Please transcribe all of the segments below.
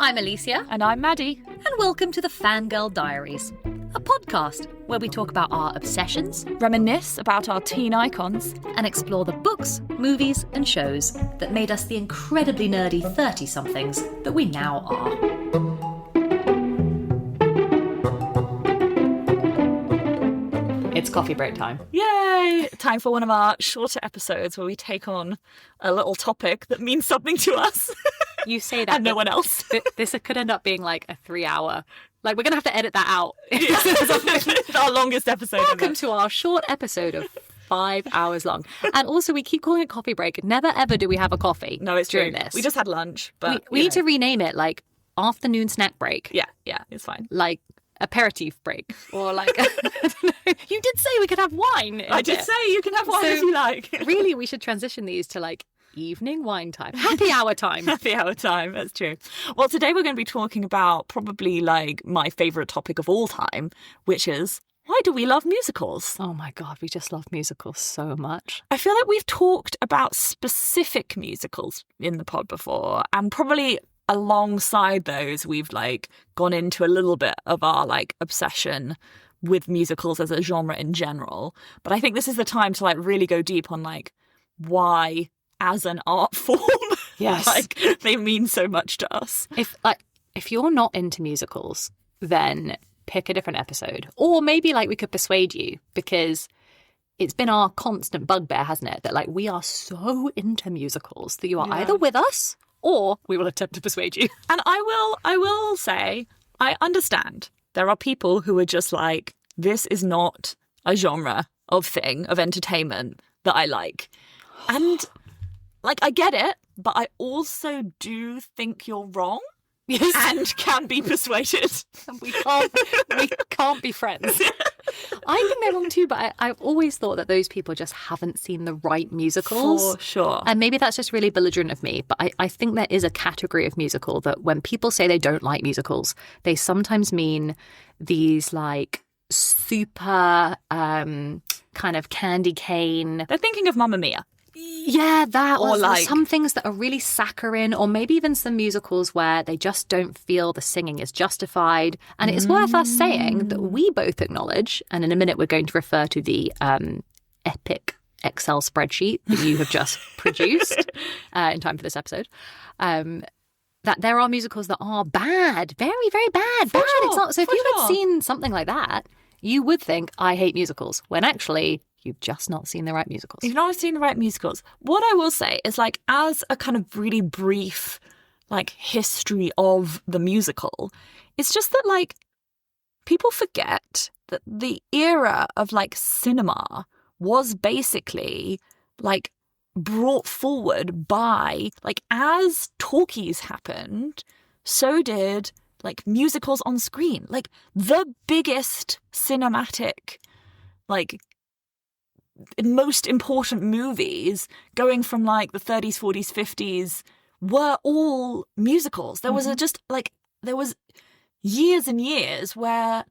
I'm Alicia. And I'm Maddie. And welcome to the Fangirl Diaries, a podcast where we talk about our obsessions, Reminisce about our teen icons, and explore the books, movies, and shows that made us the incredibly nerdy 30-somethings that we now are. It's coffee break time. Yay! Time for one of our shorter episodes where we take on a little topic that means something to us. You say that. And no one else. This could end up being like a 3-hour. Like, we're going to have to edit that out. It's our longest episode. Welcome to our short episode of 5 hours long. And also, we keep calling it coffee break. Never ever do we have a coffee. No, it's during true. this. We just had lunch, but we need to rename it like afternoon snack break. Yeah, it's fine. Like aperitif break, or like I don't know. You did say we could have wine. I did say you can have wine if you like. Really, we should transition these to like evening wine time, happy hour time. Happy hour time, that's true. Well, today we're going to be talking about probably like my favourite topic of all time, which is, why do we love musicals? Oh my God, we just love musicals so much. I feel like we've talked about specific musicals in the pod before, and probably alongside those, we've like gone into a little bit of our like obsession with musicals as a genre in general. But I think this is the time to like really go deep on like why as an art form, yes, like they mean so much to us. If you're not into musicals, then pick a different episode, or maybe like we could persuade you, because it's been our constant bugbear, hasn't it, that like we are so into musicals that you are either with us or we will attempt to persuade you. And I will say, I understand there are people who are just like, this is not a genre of entertainment that I like. And like, I get it, but I also do think you're wrong. Yes. And can be persuaded. We can't be friends. I think they're wrong too, but I've always thought that those people just haven't seen the right musicals. For sure. And maybe that's just really belligerent of me, but I think there is a category of musical that when people say they don't like musicals, they sometimes mean these like super kind of candy cane. They're thinking of Mamma Mia. Yeah, that or was like some things that are really saccharine, or maybe even some musicals where they just don't feel the singing is justified. And it's worth us saying that we both acknowledge, and in a minute we're going to refer to the epic Excel spreadsheet that you have just produced in time for this episode, that there are musicals that are bad, very, very bad. For bad. Sure, it's not. So if for you sure. had seen something like that, you would think, I hate musicals, when actually you've just not seen the right musicals. You've not seen the right musicals. What I will say is, like, as a kind of really brief, like, history of the musical, it's just that, like, people forget that the era of, like, cinema was basically, like, brought forward by, like, as talkies happened, so did, like, musicals on screen. Like, the biggest cinematic, like, most important movies going from like the 30s, 40s, 50s were all musicals. There was there was years and years where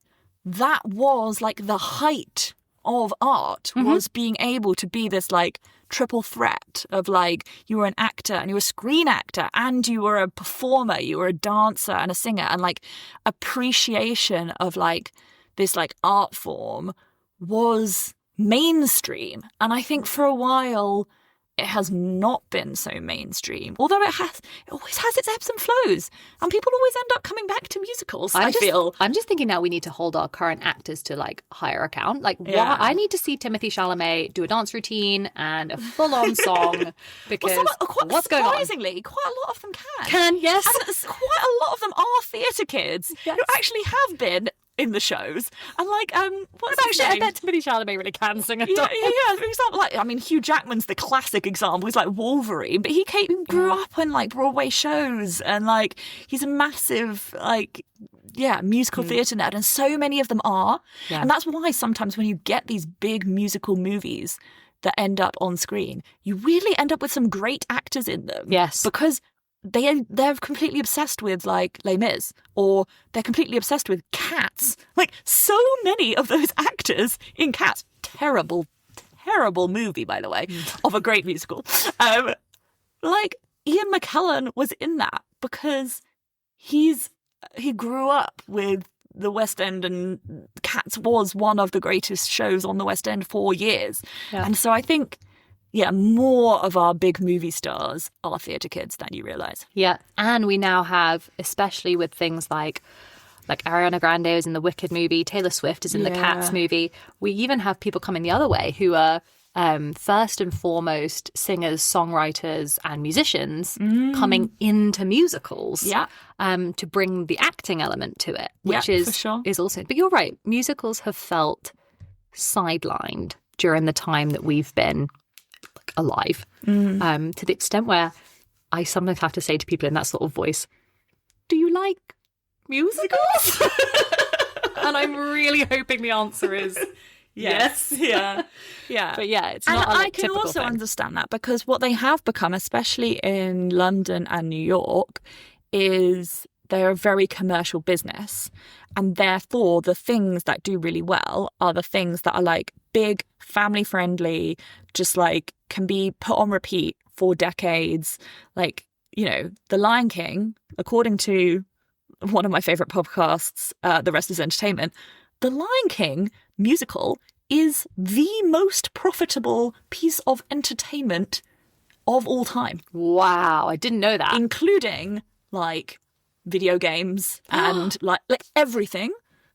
that was like the height of art, was being able to be this like triple threat of like, you were an actor and you were a screen actor and you were a performer, you were a dancer and a singer, and like appreciation of like this like art form was mainstream. And I think for a while it has not been so mainstream, although it always has its ebbs and flows, and people always end up coming back to musicals. I'm just thinking now we need to hold our current actors to like higher account. Like, Yeah. I need to see Timothée Chalamet do a dance routine and a full-on song, because what's going on? Surprisingly, quite a lot of them can. Yes. And quite a lot of them are theatre kids who actually have been in the shows. And like, what's his Actually, I name? bet Timothée Chalamet really can sing a Yeah, song. for example, like, I mean, Hugh Jackman's the classic example. He's like Wolverine, but he grew up in like Broadway shows, and like he's a massive like musical theatre nerd, and so many of them are. Yeah. And that's why sometimes when you get these big musical movies that end up on screen, you really end up with some great actors in them. Yes. Because they're completely obsessed with like Les Mis, or they're completely obsessed with Cats. Like, so many of those actors in Cats, terrible movie, by the way, of a great musical. Like, Ian McKellen was in that because he grew up with the West End, and Cats was one of the greatest shows on the West End for years. Yeah. And so I think, more of our big movie stars are theatre kids than you realise. Yeah, and we now have, especially with things like Ariana Grande is in the Wicked movie, Taylor Swift is in the Cats movie. We even have people coming the other way who are first and foremost singers, songwriters and musicians coming into musicals to bring the acting element to it, which is also... But you're right, musicals have felt sidelined during the time that we've been alive, to the extent where I sometimes have to say to people in that sort of voice, do you like musicals? And I'm really hoping the answer is yes. Yeah. But it's not I can also understand that, because what they have become, especially in London and New York, is they're a very commercial business, and therefore the things that do really well are the things that are like big, family friendly, just like can be put on repeat for decades. Like, The Lion King, according to one of my favorite podcasts, The Rest is Entertainment, The Lion King musical is the most profitable piece of entertainment of all time. Wow, I didn't know that. Including like video games and like everything.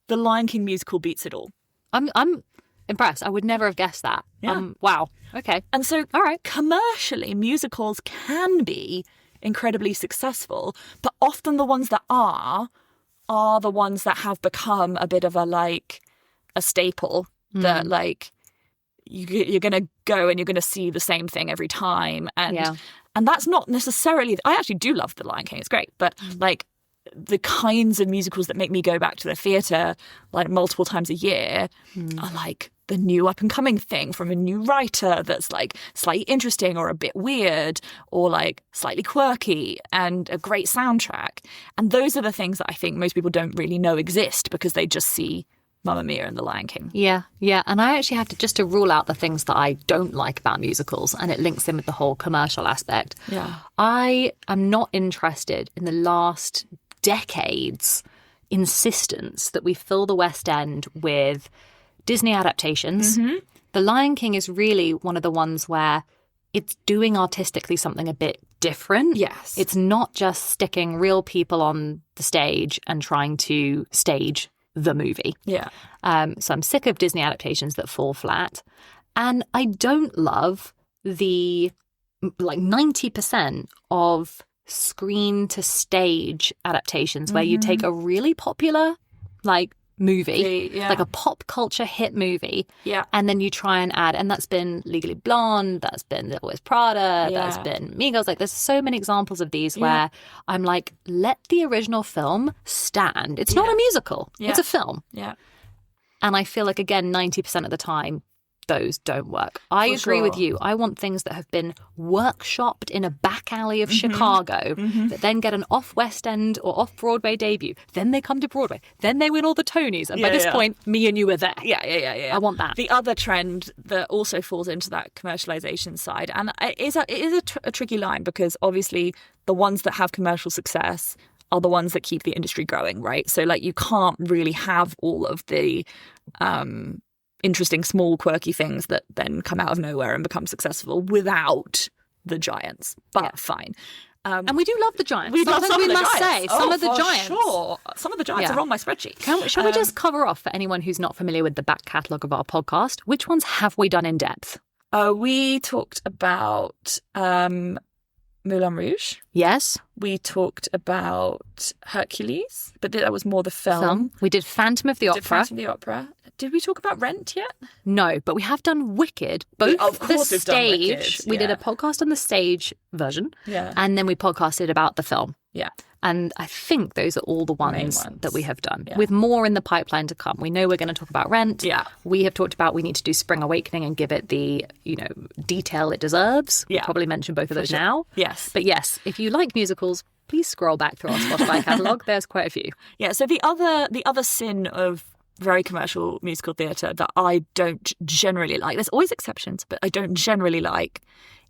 The Lion King musical beats it all. I'm impressed. I would never have guessed that. Yeah. Wow. Okay. And so, all right, commercially, musicals can be incredibly successful, but often the ones that are the ones that have become a bit of a staple that you're going to go and you're going to see the same thing every time. And that's not necessarily... I actually do love The Lion King. It's great. But the kinds of musicals that make me go back to the theatre multiple times a year are the new up and coming thing from a new writer that's slightly interesting or a bit weird or slightly quirky and a great soundtrack. And those are the things that I think most people don't really know exist because they just see Mamma Mia and The Lion King. Yeah. And I actually have to rule out the things that I don't like about musicals, and it links in with the whole commercial aspect. Yeah. I am not interested in the last decade's insistence that we fill the West End with Disney adaptations. Mm-hmm. The Lion King is really one of the ones where it's doing artistically something a bit different. Yes. It's not just sticking real people on the stage and trying to stage the movie. Yeah. So I'm sick of Disney adaptations that fall flat. And I don't love the 90% of screen to stage adaptations where you take a really popular movie, like a pop culture hit movie, and then you try and add, and that's been Legally Blonde, that's been Little Miss Prada, that's been Mean Girls. There's so many examples of these where I'm let the original film stand. It's not a musical, it's a film. Yeah. And I feel again, 90% of the time, those don't work. I agree with you. I want things that have been workshopped in a back alley of Chicago that then get an off West End or off Broadway debut. Then they come to Broadway. Then they win all the Tonys. And by this point, me and you are there. Yeah. I want that. The other trend that also falls into that commercialization side, and it is a tricky line because obviously the ones that have commercial success are the ones that keep the industry growing, right? So you can't really have all of the interesting, small, quirky things that then come out of nowhere and become successful without the giants. But fine. And we do love the giants. We love some of the giants. Say, some of the giants. Sure. Some of the giants are on my spreadsheet. Shall we just cover off, for anyone who's not familiar with the back catalogue of our podcast, which ones have we done in depth? We talked about Moulin Rouge. Yes. We talked about Hercules, but that was more the film. We did Phantom of the Opera. Did we talk about Rent yet? No, but we have done Wicked, both of course the stage. Wicked, we did a podcast on the stage version, and then we podcasted about the film. Yeah. And I think those are all the ones that we have done, with more in the pipeline to come. We know we're going to talk about Rent. Yeah. We have talked about we need to do Spring Awakening and give it the, detail it deserves. Yeah. We'll probably mention both of those now. Yes. But yes, if you like musicals, please scroll back through our Spotify catalogue. There's quite a few. Yeah, so the other sin of very commercial musical theatre that I don't generally like, there's always exceptions, but I don't generally like,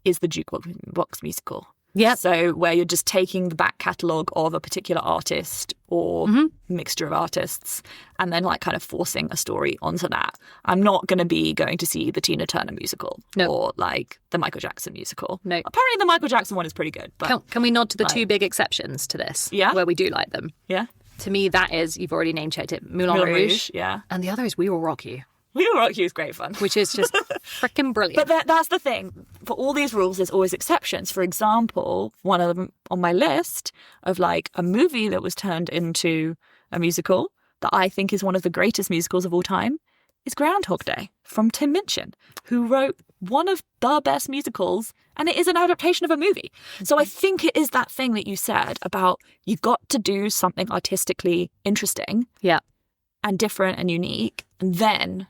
is the jukebox musical. Yep. So where you're just taking the back catalogue of a particular artist or mixture of artists and then like kind of forcing a story onto that. I'm not going to be going to see the Tina Turner musical or like the Michael Jackson musical. No. Apparently the Michael Jackson one is pretty good. But Can we nod to the two big exceptions to this? Yeah. Where we do like them? Yeah. To me, that is, you've already name-checked it, Moulin Rouge. Yeah. And the other is We Will Rock You. We Will Rock You is great fun. Which is just freaking brilliant. But that's the thing. For all these rules, there's always exceptions. For example, one of them on my list of like a movie that was turned into a musical that I think is one of the greatest musicals of all time is Groundhog Day from Tim Minchin, who wrote one of the best musicals, and it is an adaptation of a movie. So I think it is that thing that you said about you've got to do something artistically interesting and different and unique, and then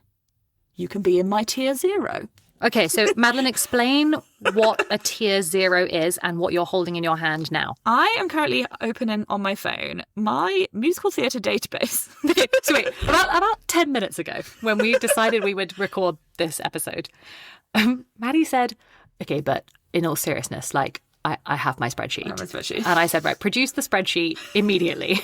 you can be in my tier 0. Okay, so Madeline, explain what a tier 0 is and what you're holding in your hand now. I am currently opening on my phone my musical theatre database. So wait, about 10 minutes ago, when we decided we would record this episode, Maddie said, okay, but in all seriousness, like, I have my spreadsheet. And I said, right, produce the spreadsheet immediately.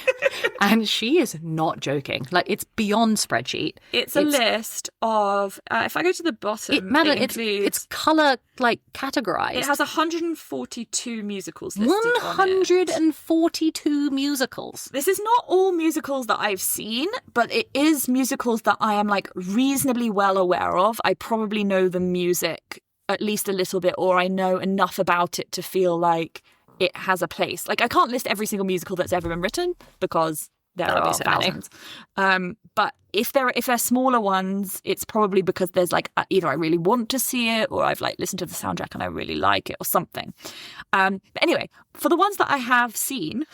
And she is not joking. Like, it's beyond spreadsheet. It's a list of, if I go to the bottom, Madeline, it includes... It's colour, like, categorised. It has 142 musicals listed on it. 142 musicals. This is not all musicals that I've seen, but it is musicals that I am, like, reasonably well aware of. I probably know the music at least a little bit, or I know enough about it to feel like it has a place. Like, I can't list every single musical that's ever been written because there are thousands. But if they're smaller ones, it's probably because there's like either I really want to see it, or I've like listened to the soundtrack and I really like it, or something. But anyway, for the ones that I have seen,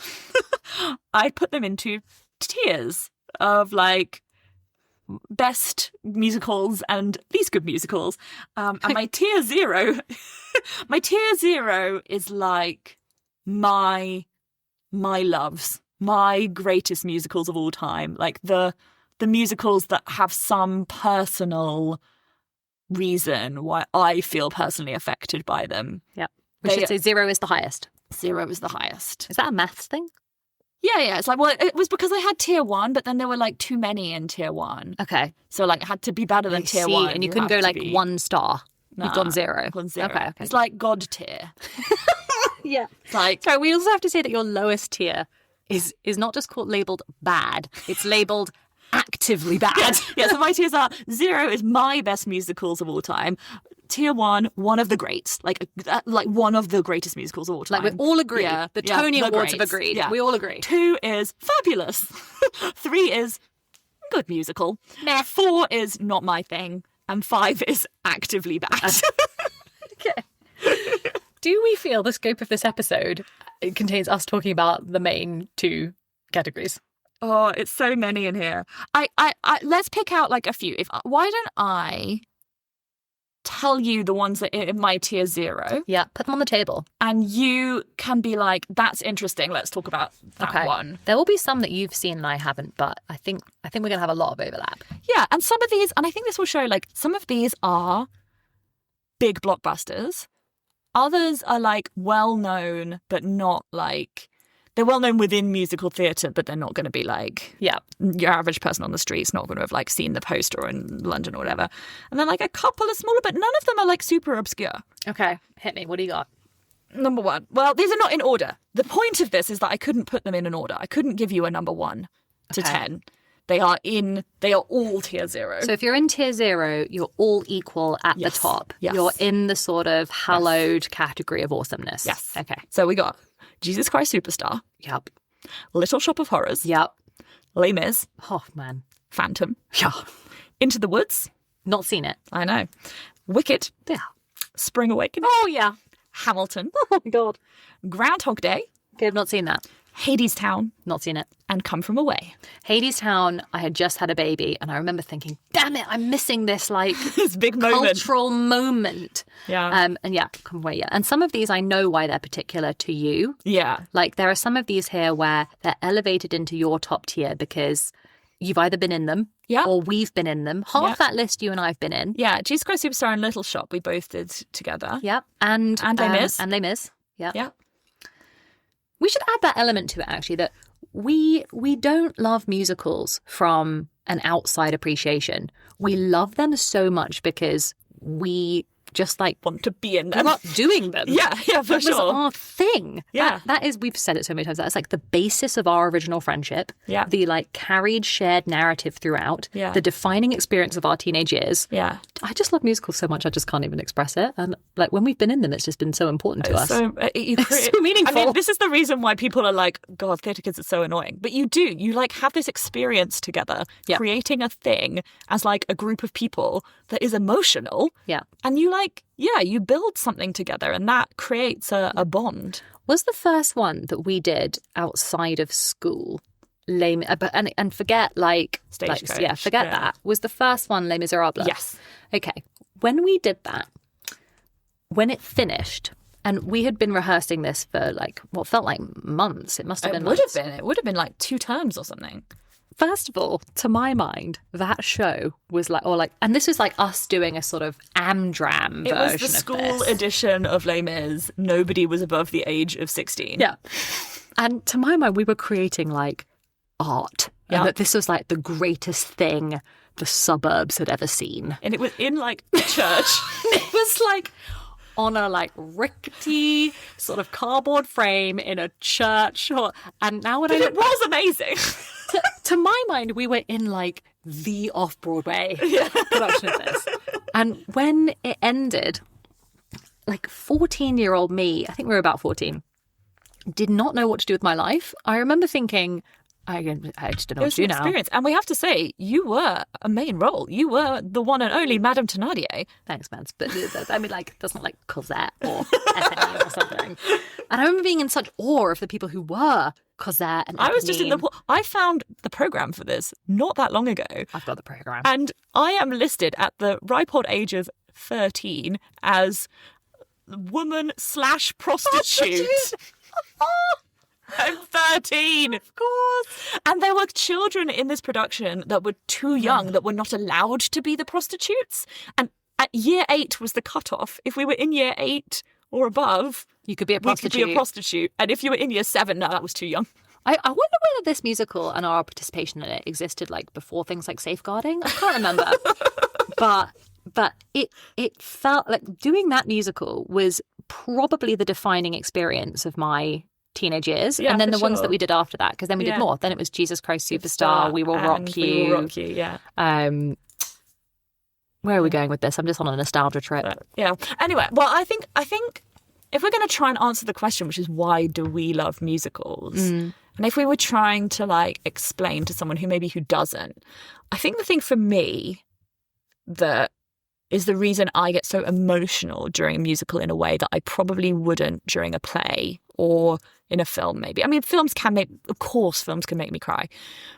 I put them into tiers of like best musicals and least good musicals. And my tier 0 is like my loves, my greatest musicals of all time, like the musicals that have some personal reason why I feel personally affected by them. Yeah. We should say 0 is the highest. 0 is the highest. Is that a maths thing? Yeah. It's like, well, it was because I had tier 1, but then there were like too many in tier 1. Okay. So like it had to be better than tier 1. And you couldn't go like 1 star. You've gone 0. I've gone 0. Okay. It's like God tier. Yeah. It's like... So we also have to say that your lowest tier is not just called labelled bad. It's labelled actively bad. Yeah, so my tiers are 0 is my best musicals of all time. Tier 1, one of the greats, like one of the greatest musicals of all time. Like we all agree. Yeah, the Tony Awards have agreed. Yeah. We all agree. 2 is fabulous. 3 is good musical. 4 is not my thing. And 5 is actively bad. Okay. Do we feel the scope of this episode contains us talking about the main 2 categories? Oh, it's so many in here. I let's pick out like a few. Why don't I tell you the ones that are in my tier 0? Yeah, put them on the table. And you can be like, that's interesting. Let's talk about that one. There will be some that you've seen and I haven't, but I think we're going to have a lot of overlap. Yeah, and some of these, and I think this will show, like, some of these are big blockbusters. Others are, like, well-known, but not, like... They're well-known within musical theatre, but they're not going to be, like... Yeah. Your average person on the street's not going to have, like, seen the poster in London or whatever. And then, like, a couple are smaller, but none of them are, like, super obscure. Okay. Hit me. What do you got? Number 1. Well, these are not in order. The point of this is that I couldn't put them in an order. I couldn't give you a number 1 to 10. They are all tier 0. So if you're in tier 0, you're all equal at the top. Yes. You're in the sort of hallowed category of awesomeness. Yes. Okay. So we got Jesus Christ Superstar. Yep. Little Shop of Horrors. Yep. Les Mis. Oh, man. Phantom. Yeah. Into the Woods. Not seen it. I know. Wicked. Yeah. Spring Awakening. Oh, yeah. Hamilton. Oh, my God. Groundhog Day. Okay, I've not seen that. Hadestown. Not seen it. And Come From Away. Hadestown, I had just had a baby, and I remember thinking, damn it, I'm missing this, like, this big moment. Cultural moment. Yeah. And yeah, Come From Away, yeah. And some of these I know why they're particular to you. Yeah. Like, there are some of these here where they're elevated into your top tier because you've either been in them or we've been in them. Half that list you and I have been in. Yeah, Jesus Christ Superstar and Little Shop we both did together. Yeah. And Les Mis. And Les Mis. Yeah. Yeah. We should add that element to it, actually, that we don't love musicals from an outside appreciation. We love them so much because we just like want to be in them. Not doing them. Yeah, for sure. That was our thing. Yeah. That is, we've said it so many times, that's like the basis of our original friendship. Yeah. The like carried shared narrative throughout. Yeah. The defining experience of our teenage years. Yeah. I just love musicals so much I just can't even express it. And like when we've been in them, it's just been so important to us. It's so meaningful. I mean, this is the reason why people are like, God, theatre kids are so annoying. But you do. You like have this experience together, creating a thing as like a group of people that is emotional. Yeah. And you like, you build something together and that creates a bond. Was the first one that we did outside of school, and forget like Stagecoach. Forget that. Was the first one Les Miserables? Yes. Okay. When we did that, when it finished, and we had been rehearsing this for like what felt like months. It must have been. It would have been like 2 terms or something. First of all, to my mind, that show was and this was like us doing a sort of Amdram version of this. It was the school edition of Les Mis. Nobody was above the age of 16. Yeah. And to my mind, we were creating like art. Yeah. And that this was like the greatest thing the suburbs had ever seen. And it was in like a church. It was like on a like rickety sort of cardboard frame in a church. And now when it was amazing. To my mind, we were in like the off-Broadway production of this. And when it ended, like 14-year-old me, I think we were about 14, did not know what to do with my life. I remember thinking, I just don't know what to do now. Experience. And we have to say, you were a main role. You were the one and only Madame Thénardier. Thanks, Mads. But I mean, like, that's not like Cosette or Effie or something. And I remember being in such awe of the people who were Cosette and I was just Eponine. I found the programme for this not that long ago. I've got the programme. And I am listed at the ripe old age of 13 as woman/prostitute. I'm 13. Of course. And there were children in this production that were too young, that were not allowed to be the prostitutes. And at year 8 was the cutoff. If we were in year 8 or above, you could be a prostitute. We could be a prostitute. And if you were in year 7, no, that was too young. I wonder whether this musical and our participation in it existed like before things like safeguarding. I can't remember. but it felt like doing that musical was probably the defining experience of my teenage years. Yeah, and then the sure. ones that we did after that, because then we did more. Then it was Jesus Christ Superstar, We Will Rock You. We Will Rock You, yeah. Where are we going with this? I'm just on a nostalgia trip. Yeah. Anyway, well, I think if we're going to try and answer the question, which is why do we love musicals? And if we were trying to like explain to someone who doesn't, I think the thing for me that is the reason I get so emotional during a musical in a way that I probably wouldn't during a play or in a film, maybe. I mean, films can make me cry.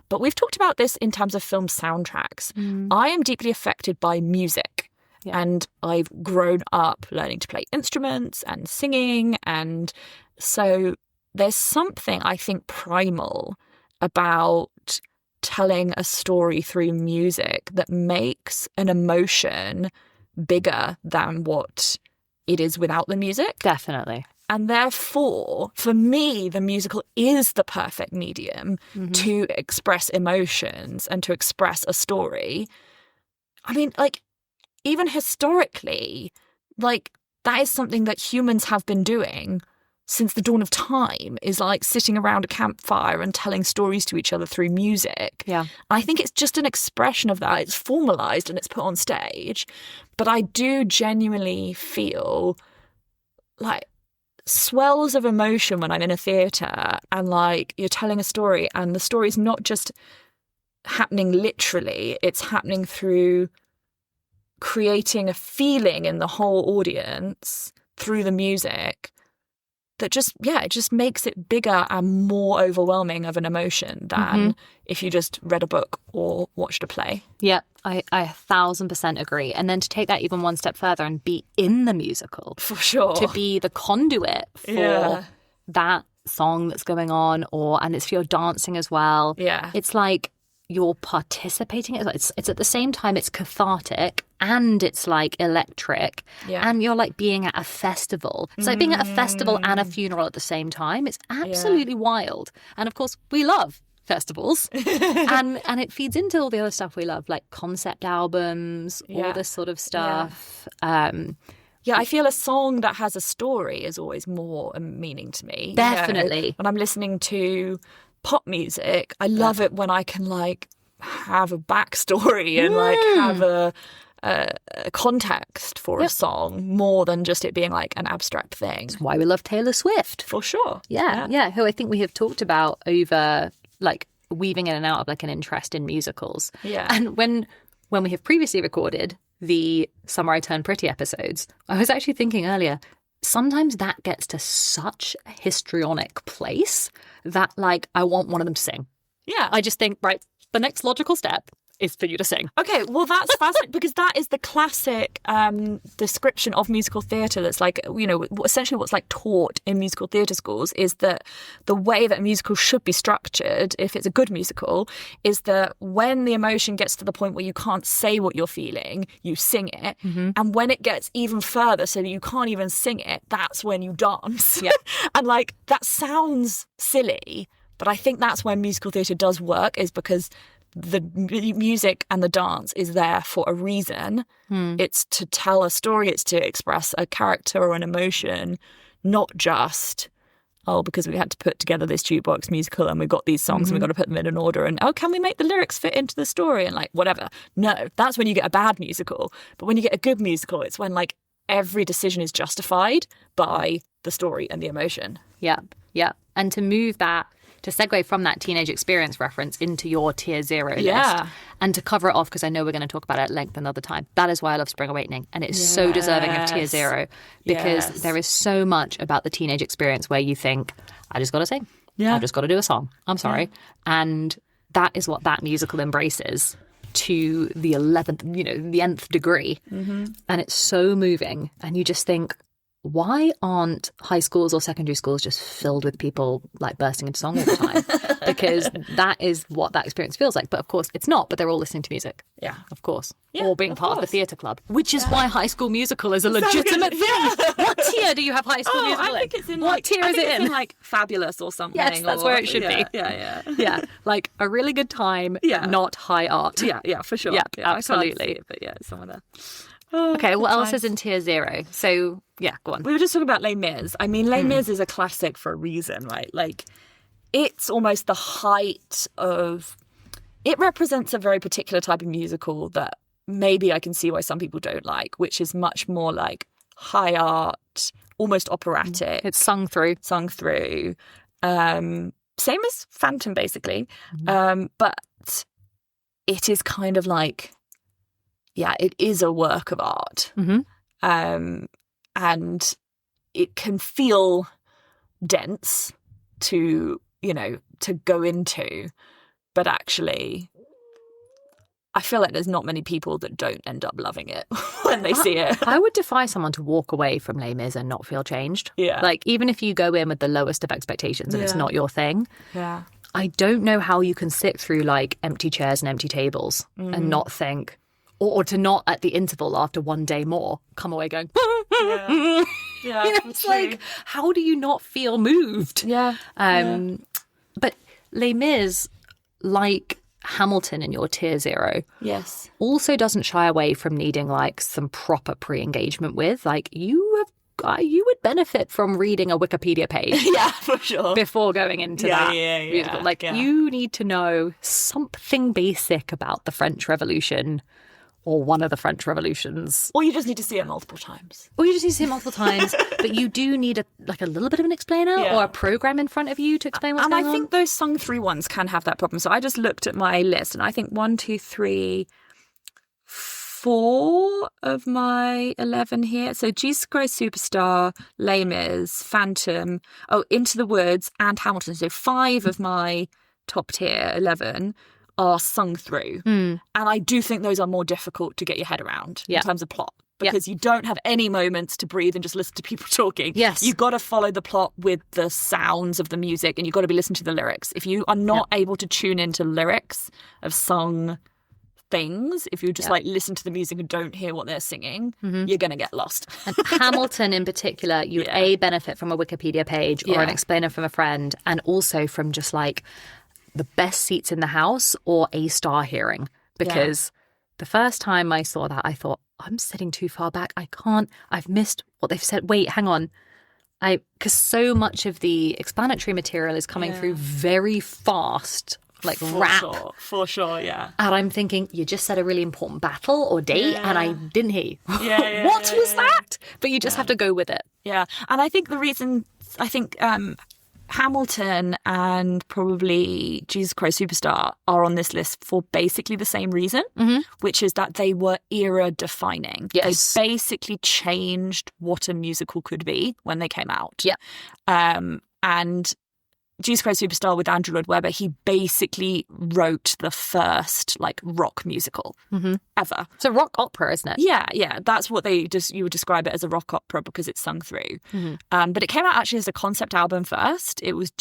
But we've talked about this in terms of film soundtracks. I am deeply affected by music. Yeah. And I've grown up learning to play instruments and singing. And so there's something, I think, primal about telling a story through music that makes an emotion bigger than what it is without the music. Definitely. And therefore, for me, the musical is the perfect medium to express emotions and to express a story. I mean, like, even historically, like, that is something that humans have been doing since the dawn of time, is like sitting around a campfire and telling stories to each other through music. Yeah. I think it's just an expression of that. It's formalized and it's put on stage. But I do genuinely feel like swells of emotion when I'm in a theatre and like you're telling a story and the story's not just happening literally, it's happening through creating a feeling in the whole audience through the music that it just makes it bigger and more overwhelming of an emotion than if you just read a book or watched a play. Yeah, I 1000% agree. And then to take that even one step further and be in the musical. For sure. To be the conduit for that song that's going on, and it's for your dancing as well. Yeah. It's like you're participating. It's at the same time, it's cathartic and it's like electric and you're like being at a festival. It's like being at a festival and a funeral at the same time. It's absolutely wild. And of course, we love festivals and it feeds into all the other stuff we love, like concept albums, all this sort of stuff. I feel a song that has a story is always more meaning to me. Definitely. You know, when I'm listening to pop music, I love it when I can like have a backstory and like have a context for a song more than just it being like an abstract thing. That's why we love Taylor Swift. For sure. Yeah, who I think we have talked about over like weaving in and out of like an interest in musicals. Yeah. And when we have previously recorded the Summer I Turned Pretty episodes, I was actually thinking earlier, sometimes that gets to such a histrionic place that like I want one of them to sing. Yeah. I just think, right, the next logical step is for you to sing. Okay, well, that's fascinating because that is the classic description of musical theatre that's like, you know, essentially what's like taught in musical theatre schools is that the way that a musical should be structured, if it's a good musical, is that when the emotion gets to the point where you can't say what you're feeling, you sing it. And when it gets even further so that you can't even sing it, that's when you dance. Yeah. And like, that sounds silly, but I think that's when musical theatre does work, is because the music and the dance is there for a reason. It's to tell a story, it's to express a character or an emotion, not just, because we had to put together this jukebox musical and we've got these songs and we've got to put them in an order and, can we make the lyrics fit into the story and like whatever. No, that's when you get a bad musical. But when you get a good musical, it's when like every decision is justified by the story and the emotion. Yeah. And to move that, to segue from that teenage experience reference into your tier 0 list and to cover it off, because I know we're going to talk about it at length another time. That is why I love Spring Awakening, and it's so deserving of tier 0 because there is so much about the teenage experience where you think, I just got to sing. I've just got to do a song. I'm sorry. And that is what that musical embraces to the 11th, the nth degree. And it's so moving. And you just think, why aren't high schools or secondary schools just filled with people like bursting into song all the time? Because that is what that experience feels like. But of course it's not, but they're all listening to music. Yeah. Of course. Yeah, or being part of the theatre club, which is why High School Musical is a legitimate thing. What tier do you have High School Musical I think it's in what tier is it in? Like Fabulous or something. Yes, that's where it should be. Yeah. Like a really good time, not high art. Yeah, for sure. Yeah, absolutely. absolutely. I can't see it, but it's somewhere there. Okay, what else is in tier 0? So, go on. We were just talking about Les Mis. I mean, Les Mis is a classic for a reason, right? Like, it's almost the height of... It represents a very particular type of musical that maybe I can see why some people don't like, which is much more like high art, almost operatic. It's sung through. Same as Phantom, basically. But it is kind of like... it is a work of art. And it can feel dense to go into. But actually, I feel like there's not many people that don't end up loving it when they see it. I would defy someone to walk away from Les Mis and not feel changed. Yeah. Like, even if you go in with the lowest of expectations and it's not your thing. Yeah. I don't know how you can sit through, like, empty chairs and empty tables and not think... Or to not at the interval after one day more come away going, it's like, how do you not feel moved? But Les Mis, like Hamilton in your tier 0, also doesn't shy away from needing like some proper pre-engagement with. Like, you would benefit from reading a Wikipedia page. For sure. Before going into that musical. Like, you need to know something basic about the French Revolution. Or one of the French revolutions. Or you just need to see it multiple times. But you do need a little bit of an explainer or a program in front of you to explain what's going on. And I think those sung through ones can have that problem. So I just looked at my list and I think 1, 2, 3, 4 of my 11 here. So Jesus Christ Superstar, Les Mis, Phantom, Into the Woods and Hamilton. So 5 of my top tier 11 are sung through. And I do think those are more difficult to get your head around in terms of plot. Because you don't have any moments to breathe and just listen to people talking. Yes. You've got to follow the plot with the sounds of the music and you've got to be listening to the lyrics. If you are not able to tune into lyrics of sung things, if you just like listen to the music and don't hear what they're singing, you're going to get lost. And Hamilton in particular, you would benefit from a Wikipedia page or an explainer from a friend, and also from just like the best seats in the house or a star hearing. Because the first time I saw that, I thought, I'm sitting too far back. I've missed what they've said. Wait, hang on. Because so much of the explanatory material is coming through very fast, like rap. For sure, yeah. And I'm thinking, you just said a really important battle or date, and I didn't hear you. What was that? But you just have to go with it. Yeah, and I think the reason, Hamilton and probably Jesus Christ Superstar are on this list for basically the same reason, which is that they were era defining. Yes. They basically changed what a musical could be when they came out. Yeah. And Jesus Christ Superstar with Andrew Lloyd Webber, he basically wrote the first like rock musical ever. It's a rock opera, isn't it? Yeah. That's what you would describe it as, a rock opera, because it's sung through. But it came out actually as a concept album first. It was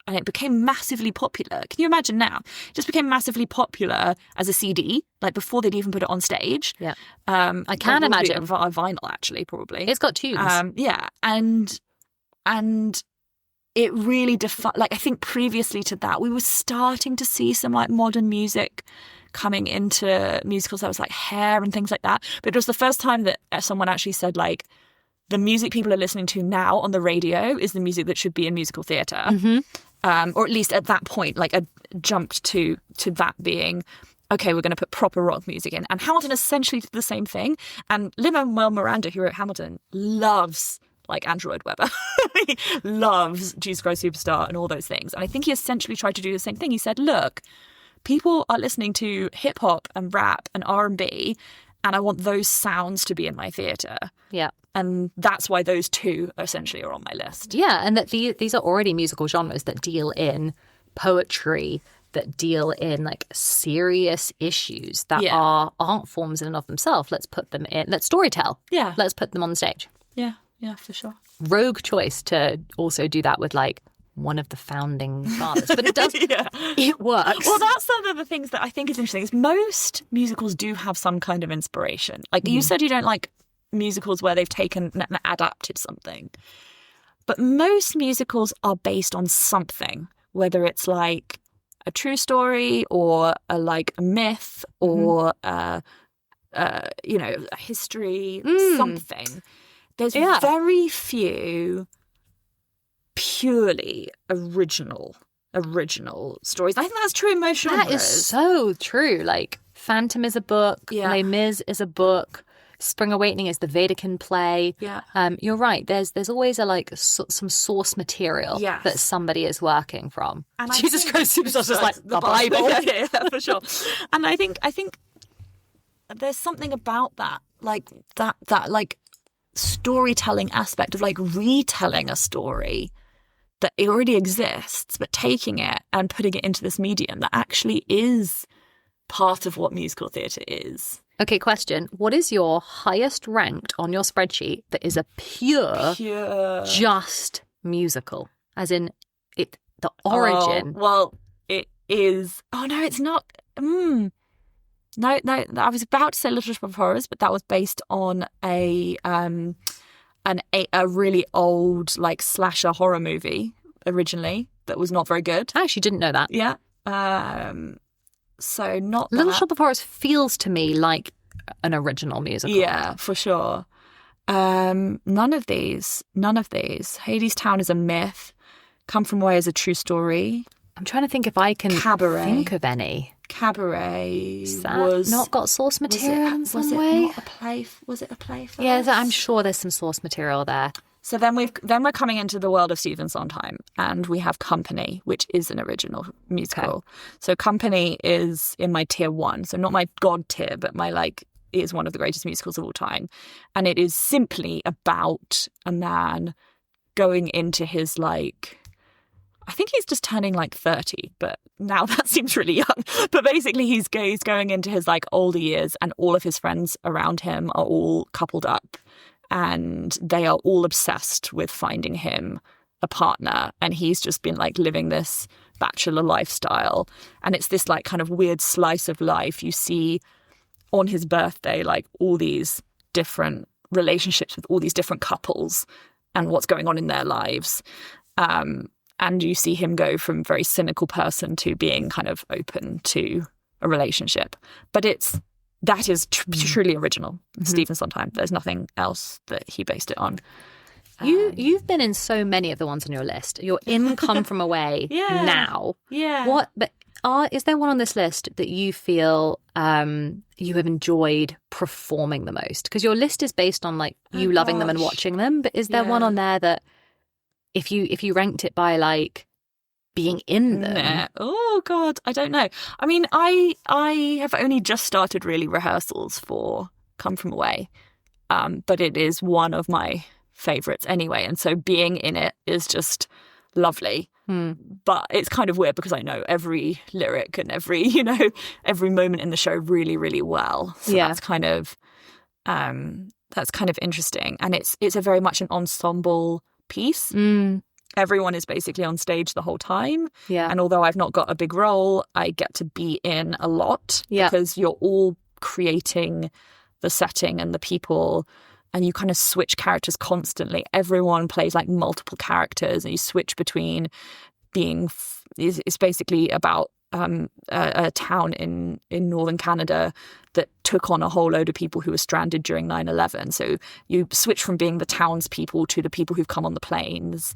and it became massively popular. Can you imagine now? It just became massively popular as a CD, like before they'd even put it on stage. Yeah. I can imagine. Vinyl, actually, probably. It's got tunes. Yeah. And it really I think previously to that, we were starting to see some like modern music coming into musicals that was like Hair and things like that. But it was the first time that someone actually said like, the music people are listening to now on the radio is the music that should be in musical theatre. Or at least at that point, like jumped to that being, okay, we're going to put proper rock music in. And Hamilton essentially did the same thing. And Lin-Manuel Miranda, who wrote Hamilton, loves like Andrew Lloyd Webber. He loves Jesus Christ Superstar and all those things. And I think he essentially tried to do the same thing. He said, look, people are listening to hip hop and rap and R&B, and I want those sounds to be in my theatre. Yeah. And that's why those two essentially are on my list. Yeah, and that these are already musical genres that deal in poetry, that deal in like serious issues that are art forms in and of themselves. Let's put them in. Let's storytell. Yeah. Let's put them on the stage. Yeah, for sure. Rogue choice to also do that with like one of the founding fathers, but it does. It works. Well, that's one of the things that I think is interesting. Is most musicals do have some kind of inspiration. Like you said, you don't like musicals where they've taken and adapted something, but most musicals are based on something, whether it's like a true story or a myth or a history, something. There's very few purely original stories. I think that's true in most genres. That is so true. Like Phantom is a book, Les Mis is a book, Spring Awakening is the Vatican play. Yeah. You're right. There's always some source material that somebody is working from. And Jesus Christ Superstar is like the Bible. Yeah, for sure. And I think there's something about that, like that like storytelling aspect of like retelling a story that it already exists, but taking it and putting it into this medium that actually is part of what musical theatre is. Okay, question. What is your highest ranked on your spreadsheet that is a pure just musical? As in it, the origin. Oh, well, it is. Oh, no, it's not. No, I was about to say Little Shop of Horrors, but that was based on a really old like slasher horror movie originally that was not very good. I actually didn't know that. Yeah. So not Little that. Shop of Horrors feels to me like an original musical. Yeah, for sure. None of these. Hades Town is a myth. Come From Away is a true story. I'm trying to think if I can think of any. Cabaret was not got source material in some way. Was it a play first? Yeah, I'm sure there's some source material there. So then we're coming into the world of Stephen Sondheim, and we have Company, which is an original musical. Okay. So Company is in my tier 1, so not my god tier, but my it is one of the greatest musicals of all time, and it is simply about a man going into his I think he's just turning 30, but now that seems really young. But basically he's going into his older years, and all of his friends around him are all coupled up, and they are all obsessed with finding him a partner, and he's just been like living this bachelor lifestyle, and it's this like kind of weird slice of life. You see on his birthday like all these different relationships with all these different couples and what's going on in their lives, and you see him go from very cynical person to being kind of open to a relationship. But that is truly original. Stephen Sondheim. There's nothing else that he based it on. You've been in so many of the ones on your list. You're in Come From Away now. Yeah. Is there one on this list that you feel you have enjoyed performing the most? Because your list is based on like you loving them and watching them. But is there one on there that if you ranked it by like being in them? Nah. Oh God, I don't know. I mean, I have only just started really rehearsals for Come From Away, but it is one of my favorites anyway, and so being in it is just lovely. But it's kind of weird because I know every lyric and every moment in the show really, really well. So that's kind of interesting, and it's a very much an ensemble piece. Everyone is basically on stage the whole time, and although I've not got a big role, I get to be in a lot because you're all creating the setting and the people. And you kind of switch characters constantly. Everyone plays like multiple characters, and you switch between being. It's basically about a town in northern Canada that took on a whole load of people who were stranded during 9/11. So you switch from being the townspeople to the people who've come on the planes.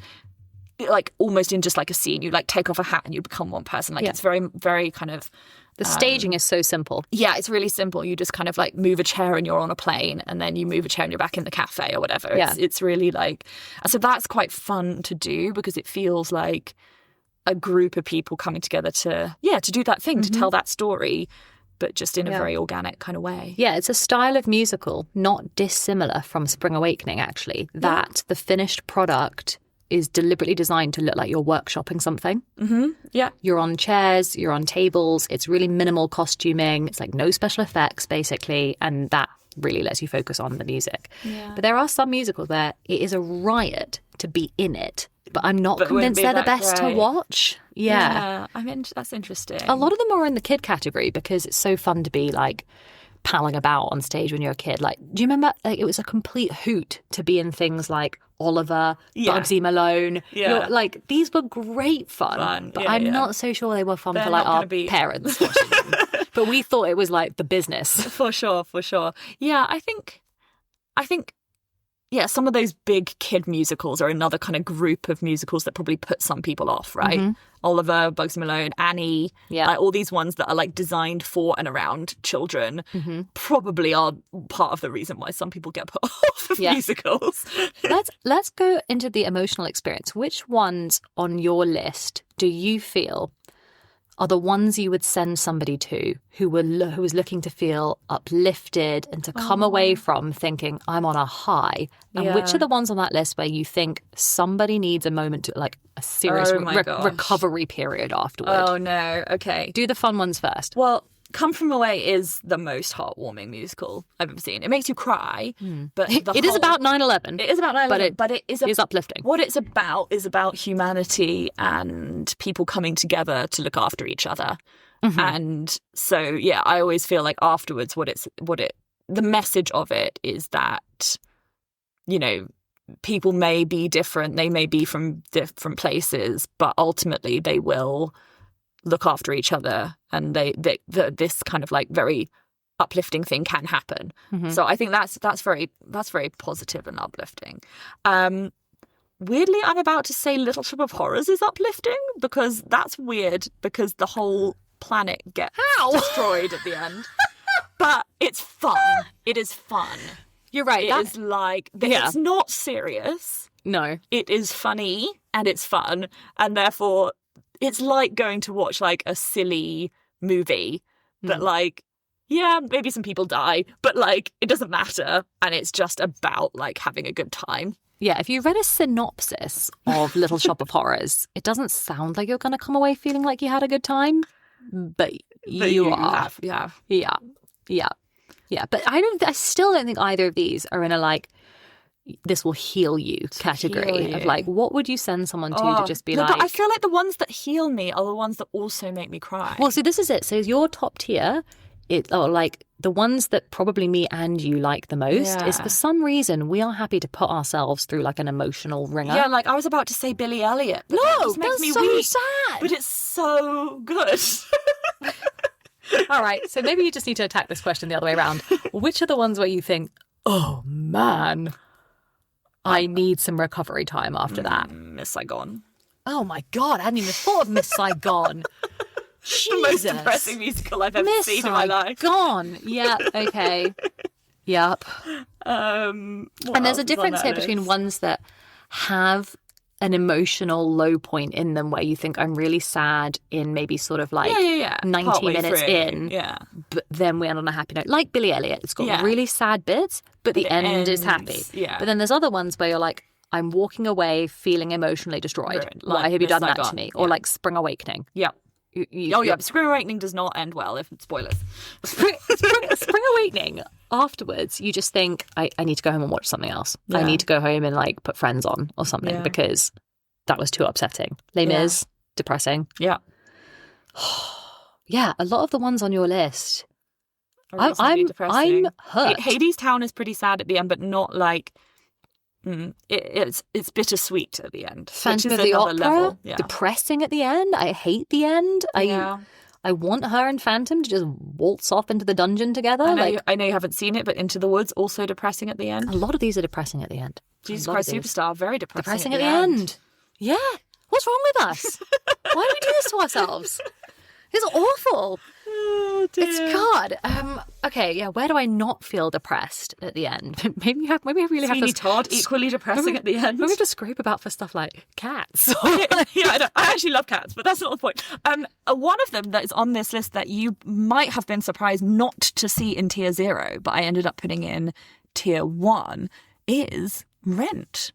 Like almost in just like a scene, you like take off a hat and you become one person. Like it's very, very kind of. The staging is so simple. Yeah, it's really simple. You just kind of like move a chair and you're on a plane, and then you move a chair and you're back in the cafe or whatever. It's really like, so that's quite fun to do because it feels like a group of people coming together to do that thing, to tell that story, but just in a very organic kind of way. Yeah, it's a style of musical not dissimilar from Spring Awakening, actually, that the finished product is deliberately designed to look like you're workshopping something. Yeah. You're on chairs, you're on tables, it's really minimal costuming, it's like no special effects, basically, and that really lets you focus on the music. Yeah. But there are some musicals where it is a riot to be in it, but I'm not convinced they're the best to watch. Yeah. I mean, that's interesting. A lot of them are in the kid category because it's so fun to be like palling about on stage when you're a kid. Like, do you remember, like, it was a complete hoot to be in things like Oliver, Bugsy Malone. Like, these were great fun. But I'm not so sure they were fun for like our parents watching them. But we thought it was like the business. For sure. Yeah, I think some of those big kid musicals are another kind of group of musicals that probably put some people off, right? Oliver, Bugsy Malone, Annie, like all these ones that are like designed for and around children probably are part of the reason why some people get put off of musicals. Let's go into the emotional experience. Which ones on your list do you feel are the ones you would send somebody to who was looking to feel uplifted and to come away from thinking, I'm on a high? And which are the ones on that list where you think somebody needs a moment to, like, a serious recovery period afterward? Oh, no. Okay. Do the fun ones first. Well, Come From Away is the most heartwarming musical I've ever seen. It makes you cry, but it is about 9/11. It is about 9/11, but it is uplifting. What it's about is about humanity and people coming together to look after each other. And so, I always feel like afterwards, the message of it is that, people may be different, they may be from different places, but ultimately they will look after each other, and this kind of like very uplifting thing can happen. So I think that's very positive and uplifting. Weirdly, I'm about to say Little Shop of Horrors is uplifting because that's weird because the whole planet gets destroyed at the end. But it's fun. It is fun. You're right. It is like it's not serious. No, it is funny and it's fun, and therefore. It's like going to watch like a silly movie, but like, maybe some people die, but like it doesn't matter, and it's just about like having a good time. Yeah, if you read a synopsis of Little Shop of Horrors, it doesn't sound like you're going to come away feeling like you had a good time, but you are. Yeah. But I still don't think either of these are in a like, this will heal you category of like, what would you send someone to just be like... But I feel like the ones that heal me are the ones that also make me cry. Well, so this is it. So your top tier, like the ones that probably me and you like the most is for some reason we are happy to put ourselves through like an emotional ringer. Yeah, like I was about to say Billy Elliot. But no, that makes me so weak, sad. But it's so good. All right, so maybe you just need to attack this question the other way around. Which are the ones where you think, oh man, I need some recovery time after that? Miss Saigon. Oh my God, I hadn't even thought of Miss Saigon. Jesus. The most depressing musical I've ever seen in my life. Gone. Yeah. Okay. Yep. And there's a difference here between ones that have an emotional low point in them where you think I'm really sad in maybe sort of like 90 Partway minutes through. in, but then we end on a happy note. Like Billy Elliot, it's got really sad bits, but the end is happy. Yeah. But then there's other ones where you're like, I'm walking away feeling emotionally destroyed. Why have you done that to me? Or like Spring Awakening. Yeah. Spring Awakening does not end well, if spoilers. Spring Awakening, afterwards, you just think, I need to go home and watch something else. Yeah. I need to go home and like put Friends on or something because that was too upsetting. Les Mis, depressing. Yeah. Yeah, a lot of the ones on your list. I'm hurt. Hades Town is pretty sad at the end, but not like... It's bittersweet at the end. Phantom of the Opera, depressing at the end. I hate the end. I want her and Phantom to just waltz off into the dungeon together. I know you haven't seen it, but Into the Woods also depressing at the end. A lot of these are depressing at the end. Jesus Christ Superstar, very depressing at the end. Yeah. What's wrong with us? Why do we do this to ourselves? It's awful. Oh, dear. It's God. Okay, yeah. Where do I not feel depressed at the end? Maybe I really have to. Todd, equally depressing at the end. Maybe we have to scrape about for stuff like cats. I actually love cats, but that's not the point. One of them that is on this list that you might have been surprised not to see in tier 0, but I ended up putting in tier 1 is Rent.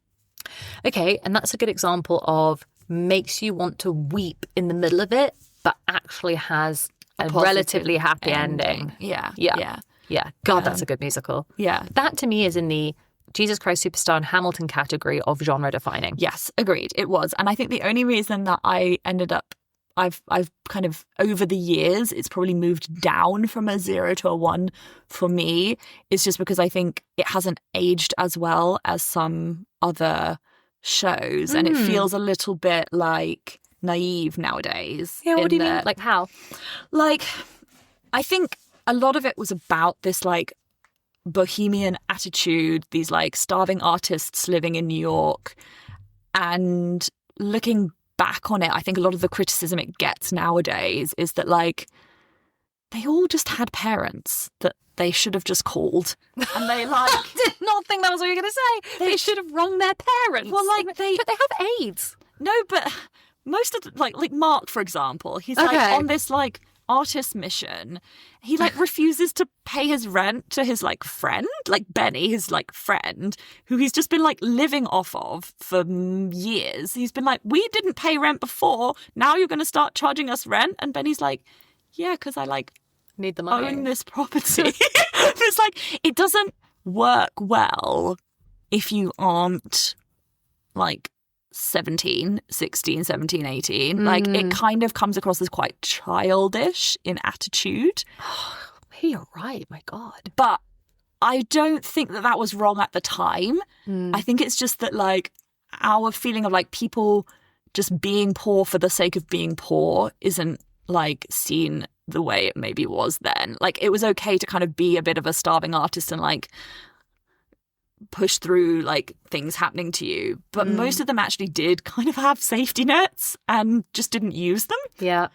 Okay, and that's a good example of makes you want to weep in the middle of it, but actually has a relatively happy ending. Yeah. God, that's a good musical. Yeah. That to me is in the Jesus Christ Superstar and Hamilton category of genre defining. Yes, agreed. It was. And I think the only reason that I ended up, I've kind of over the years, it's probably moved down from a 0 to a 1 for me, is just because I think it hasn't aged as well as some other shows. And it feels a little bit like naive nowadays. Yeah, what do you mean? Like how? Like, I think a lot of it was about this like bohemian attitude, these like starving artists living in New York. And looking back on it, I think a lot of the criticism it gets nowadays is that like they all just had parents that they should have just called. And they like... I did not think that was what you were going to say. They should have rung their parents. Well, like But they have AIDS. No, but most of the, like Mark, for example, he's like on this like artist mission. He like refuses to pay his rent to his like friend, like Benny, his like friend, who he's just been like living off of for years. He's been like, we didn't pay rent before. Now you're going to start charging us rent. And Benny's like, yeah, because I like need the money. Own this property. It's like, it doesn't work well if you aren't like 17, 16, 17, 18. Like, it kind of comes across as quite childish in attitude. Hey, you're right. My God. But I don't think that that was wrong at the time. I think it's just that, like, our feeling of, like, people just being poor for the sake of being poor isn't, like, seen the way it maybe was then. Like, it was okay to kind of be a bit of a starving artist and, like, push through like things happening to you, but most of them actually did kind of have safety nets and just didn't use them. Yeah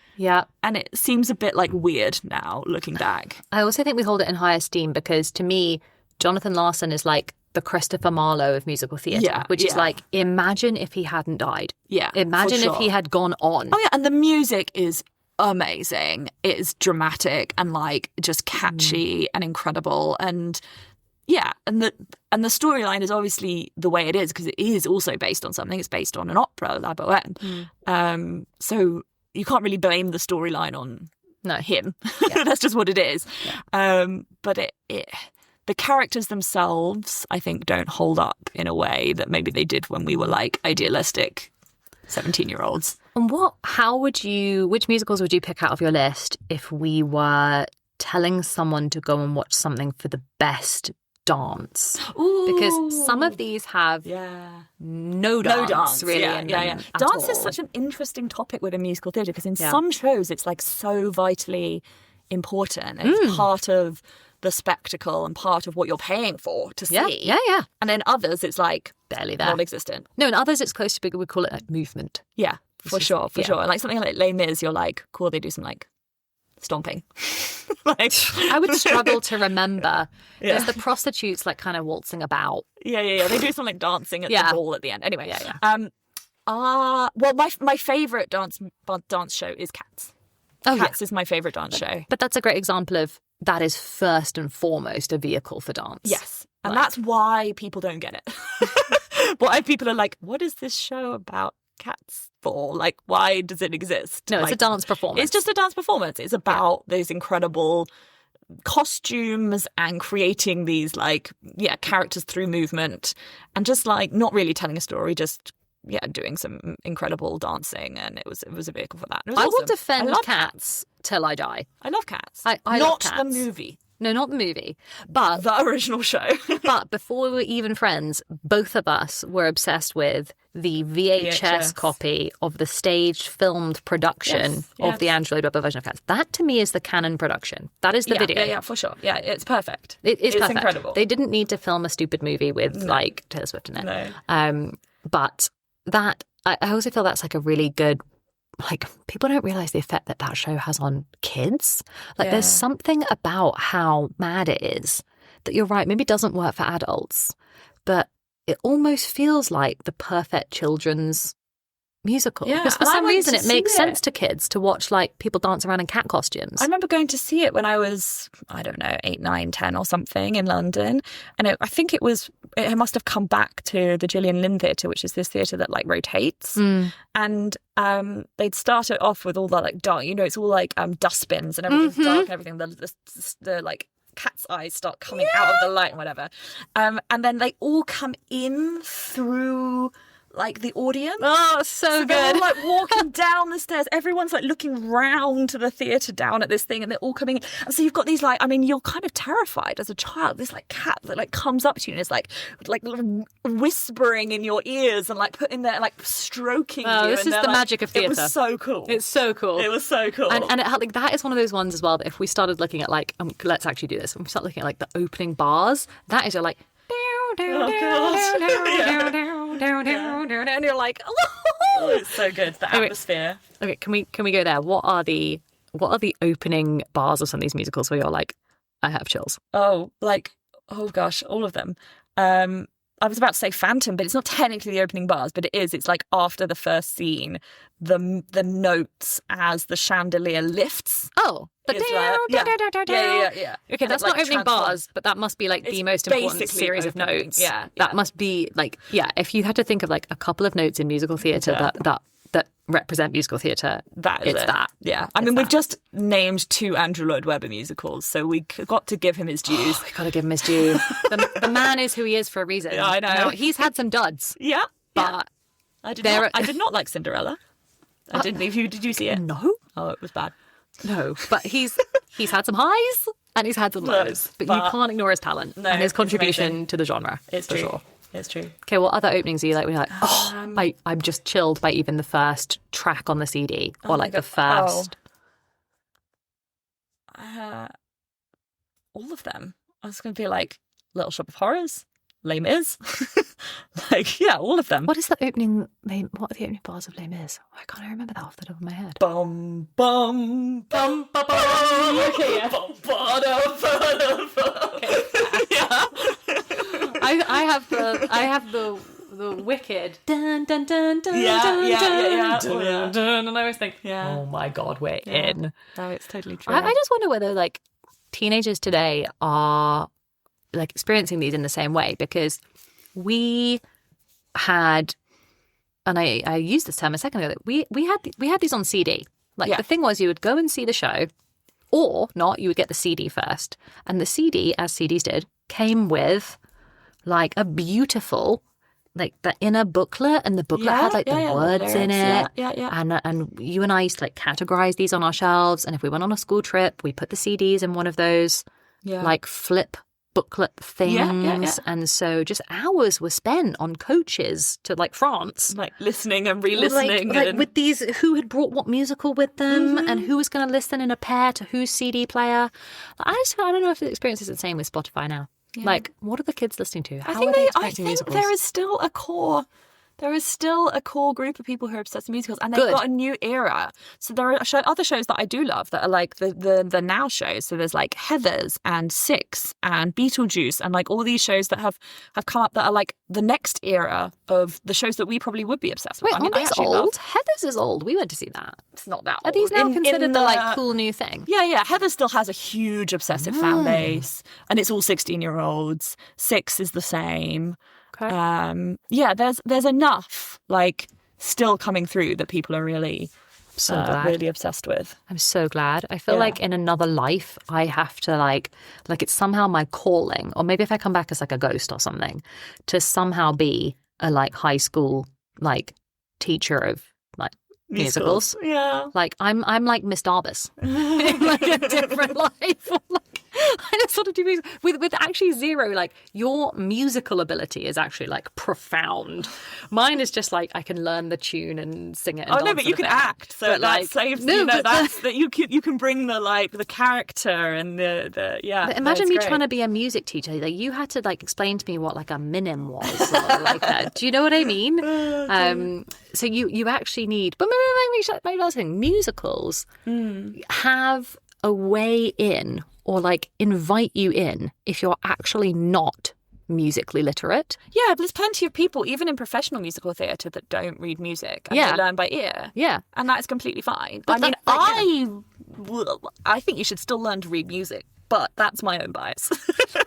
And it seems a bit like weird now looking back. I also think we hold it in high esteem because to me Jonathan Larson is like the Christopher Marlowe of musical theatre, which is like, imagine if he hadn't died. Imagine if he had gone on. Oh yeah, and the music is amazing. It is dramatic and like just catchy and incredible. And yeah, and the storyline is obviously the way it is because it is also based on something. It's based on an opera, La Bohème. So you can't really blame the storyline on him. Yeah. That's just what it is. Yeah. But the characters themselves, I think, don't hold up in a way that maybe they did when we were like idealistic 17-year-olds. And which musicals would you pick out of your list if we were telling someone to go and watch something for the best dance? Ooh. Because some of these have no dance really in them at Dance all. is such an interesting topic within musical theatre, because in some shows it's like so vitally important. It's part of the spectacle and part of what you're paying for to see. Yeah. And then others, it's like Barely there. non-existent. No, in others it's close to, we call it like movement. Yeah, for sure. And like something like Les Mis, you're like, cool, they do some like stomping. Like, I would struggle to remember. There's the prostitutes like kind of waltzing about. Yeah. They do some like dancing at the ball at the end. Anyway, well, my favourite dance show is Cats. Cats is my favourite dance show. But that's a great example of that is first and foremost a vehicle for dance. Yes. And that's why people don't get it. Why people are like, what is this show about cats for? Like, why does it exist? No, it's a dance performance. It's just a dance performance. It's about those incredible costumes and creating these like, characters through movement and just like not really telling a story, just doing some incredible dancing, and it was a vehicle for that. It was I awesome. will defend Cats till I die. I love Cats. I not love Cats. the movie. No, not the movie, but the original show. But before we were even friends, both of us were obsessed with the VHS copy of the staged filmed production of the Andrew Lloyd Webber version of Cats. That to me is the canon production. That is the video. Yeah, for sure. Yeah, it's perfect. It's perfect. Incredible. They didn't need to film a stupid movie with like Taylor Swift in it. No. But that I also feel that's like a really good. Like, people don't realise the effect that show has on kids. Like, there's something about how mad it is that you're right, maybe doesn't work for adults, but it almost feels like the perfect children's musical. Yeah, because for some reason it makes sense to kids to watch, like, people dance around in cat costumes. I remember going to see it when I was, I don't know, 8, 9, 10 or something in London. And I think it must have come back to the Gillian Lynne Theatre, which is this theatre that, like, rotates. And they'd start it off with all that, like, dark, it's all, like, dustbins and everything's dark and everything. The like, cat's eyes start coming out of the light and whatever. And then they all come in through like the audience. Oh, so good. They're all, like, walking down the stairs. Everyone's like looking round to the theatre down at this thing, and they're all coming in. And so you've got these, like, I mean, you're kind of terrified as a child. This like cat that like comes up to you and is like whispering in your ears and like putting their like stroking you. This is the magic of theatre. It was so cool. It's so cool. It was so cool. And like that is one of those ones as well that if we started looking at like, let's actually do this. When we start looking at like the opening bars, that is like. And you're like, oh, it's so good. The atmosphere. Okay, can we go there? What are the opening bars of some of these musicals where you're like, I have chills? Oh gosh, all of them. I was about to say Phantom, but it's not technically the opening bars, but it is. It's like after the first scene, the notes as the chandelier lifts. Oh, yeah. Okay, that's not opening bars, but that must be like the most important series of notes. Yeah, that must be like if you had to think of like a couple of notes in musical theatre that represent musical theatre, it's that. Yeah, I mean, we've just named 2 Andrew Lloyd Webber musicals, so we got to give him his dues. We got to give him his due. The man is who he is for a reason. Yeah, I know. Now, he's had some duds. Yeah, but I did not like Cinderella. I didn't. Did you see it? No. Oh, it was bad. No, but he's had some highs and he's had some lows. But you can't ignore his talent and his contribution to the genre. It's for true. Sure. It's true. Okay, what other openings are you like? When you're like, I'm just chilled by even the first track on the CD or like the first. All of them. I was going to be like Little Shop of Horrors, Les Mis, all of them. What is the opening? What are the opening bars of Les Mis? I can't remember that off the top of my head. Bum bum bum bum bum. Okay, yeah. Bum, I have the wicked dun dun dun dun dun dun, and I always think, oh my god, we're in. No, it's totally true. I just wonder whether like teenagers today are like experiencing these in the same way, because we had, and I used this term a second ago, that we had these on CD. Like the thing was, you would go and see the show, Or not, you would get the CD first. And the CD, as CDs did, came with like a beautiful, like the inner booklet, and the booklet had like the words in it. And you and I used to like categorize these on our shelves. And if we went on a school trip, we put the CDs in one of those like flip booklet things. And so just hours were spent on coaches to like France, like listening and re-listening, like with these, who had brought what musical with them, and who was going to listen in a pair to whose CD player. I don't know if the experience is the same with Spotify now. Like, what are the kids listening to? How are they expecting musicals? There is still a core. There is still a core group of people who are obsessed with musicals, and they've got a new era. So there are other shows that I do love that are like the now shows. So there's like Heathers and Six and Beetlejuice and like all these shows that have come up that are like the next era of the shows that we probably would be obsessed with. Wait, aren't these old? Heathers is old. We went to see that. It's not that old. Are these now considered the like cool new thing? Yeah. Heathers still has a huge obsessive fan base, and it's all 16-year-olds. Six is the same. Okay. There's enough like still coming through that people are really really obsessed with. I'm so glad. I feel like in another life I have to like it's somehow my calling, or maybe if I come back as like a ghost or something, to somehow be a like high school like teacher of like musicals. Yeah. Like I'm like Miss Darbus in like a different life. I just sort of do music with actually zero. Like, your musical ability is actually like profound. Mine is just like I can learn the tune and sing it. And no, but you can act. So that like, saves that you can bring the like the character and the But imagine me trying to be a music teacher. Like, you had to like explain to me what like a minim was. Or, like do you know what I mean? So you actually need. But maybe last thing, musicals have a way in, or like invite you in if you're actually not musically literate. Yeah, but there's plenty of people, even in professional musical theatre, that don't read music and they learn by ear. Yeah. And that's completely fine. But I think you should still learn to read music, but that's my own bias.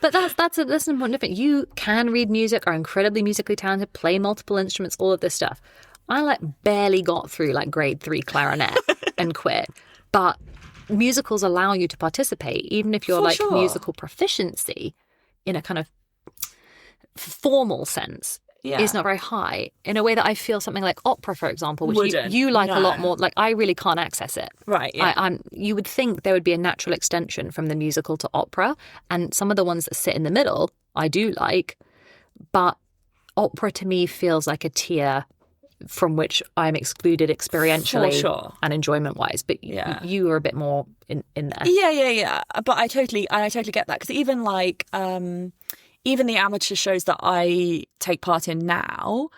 But that's an important difference. You can read music, are incredibly musically talented, play multiple instruments, all of this stuff. I like barely got through like grade 3 clarinet and quit. But musicals allow you to participate, even if your musical proficiency in a kind of formal sense is not very high, in a way that I feel something like opera, for example, which you like a lot more. Like, I really can't access it. Right. Yeah. You would think there would be a natural extension from the musical to opera, and some of the ones that sit in the middle I do like, but opera to me feels like a tier from which I'm excluded experientially and enjoyment-wise. But you are a bit more in there. Yeah. But I totally get that, because even like even the amateur shows that I take part in now,